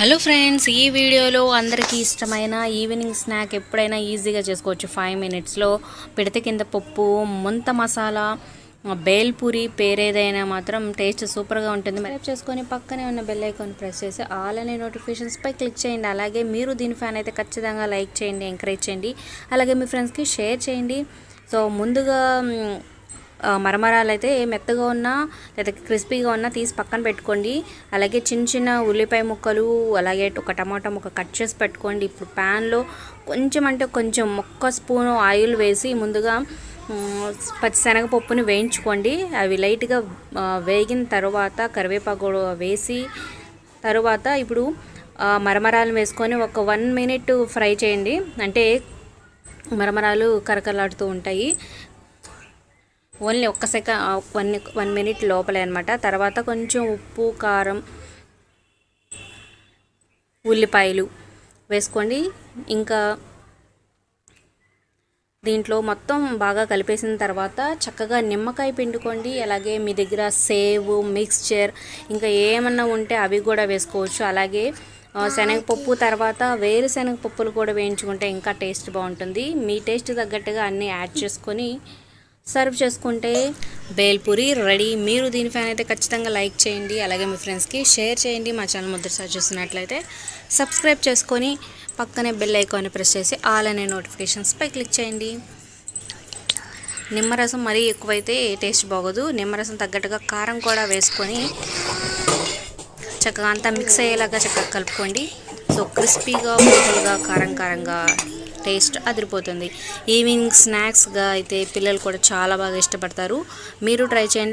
Hello friends, ఈ వీడియోలో అందరికీ ఇష్టమైన ఈవినింగ్ స్నాక్ ఎప్పుడైనా ఈజీగా చేసుకోవచ్చు. 5 మినిట్స్లో పిడత కింద పప్పు, ముంత మసాలా, బేల్పూరి పేరేదైనా మాత్రం టేస్ట్ సూపర్గా ఉంటుంది. మరి చేసుకొని పక్కనే ఉన్న బెల్ ఐకాన్ ప్రెస్ చేసి ఆల్ అనే నోటిఫికేషన్స్పై క్లిక్ చేయండి. అలాగే మీరు దీని ఫ్యాన్ అయితే ఖచ్చితంగా లైక్ చేయండి, ఎంకరేజ్ చేయండి. అలాగే మీ ఫ్రెండ్స్కి షేర్ చేయండి. సో ముందుగా మరమరాలు అయితే మెత్తగా ఉన్నా లేదా క్రిస్పీగా ఉన్నా తీసి పక్కన పెట్టుకోండి. అలాగే చిన్న చిన్న ఉల్లిపాయ ముక్కలు, అలాగే ఒక టమాటా ముక్క కట్ చేసి పెట్టుకోండి. ఇప్పుడు ప్యాన్లో కొంచెం ఒక్క స్పూను ఆయిల్ వేసి ముందుగా పచ్చిశనగపప్పుని వేయించుకోండి. అవి లైట్గా వేగిన తర్వాత కరివేపాకు వేసి తర్వాత ఇప్పుడు మరమరాలు వేసుకొని ఒక 1 మినిట్ ఫ్రై చేయండి. అంటే మరమరాలు కరకలాడుతూ ఉంటాయి. ఓన్లీ ఒక్క సెకండ్ 1 మినిట్ లోపలే అనమాట. తర్వాత కొంచెం ఉప్పు, కారం, ఉల్లిపాయలు వేసుకోండి. ఇంకా దీంట్లో మొత్తం బాగా కలిపేసిన తర్వాత చక్కగా నిమ్మకాయ పిండుకోండి. అలాగే మీ దగ్గర సేవ్, మిక్స్చర్ ఇంకా ఏమన్నా ఉంటే అవి కూడా వేసుకోవచ్చు. అలాగే శనగపప్పు తర్వాత వేరుశనగపప్పులు కూడా వేయించుకుంటే ఇంకా టేస్ట్ బాగుంటుంది. మీ టేస్ట్ తగ్గట్టుగా అన్నీ యాడ్ చేసుకొని సర్వ్ చేసుకుంటే బేల్పూరి రెడీ. మీరు దీని ఫ్యాన్ అయితే ఖచ్చితంగా లైక్ చేయండి. అలాగే మీ ఫ్రెండ్స్కి షేర్ చేయండి. మా ఛానల్ మొదటిసారి చూస్తున్నట్లయితే సబ్స్క్రైబ్ చేసుకొని పక్కనే బెల్ ఐకాన్ ప్రెస్ చేసి ఆల్ అనే నోటిఫికేషన్స్పై క్లిక్ చేయండి. నిమ్మరసం మరీ ఎక్కువైతే టేస్ట్ బాగోదు. నిమ్మరసం తగ్గట్టుగా కారం కూడా వేసుకొని చక్కగా అంతా మిక్స్ అయ్యేలాగా చక్కగా కలుపుకోండి. సో క్రిస్పీగా, పులుపులుగా, కారంగా టేస్ట్ అదిరిపోతుంది. ఈవినింగ్ స్నాక్స్గా అయితే పిల్లలు కూడా చాలా బాగా ఇష్టపడతారు. మీరు ట్రై చేయండి.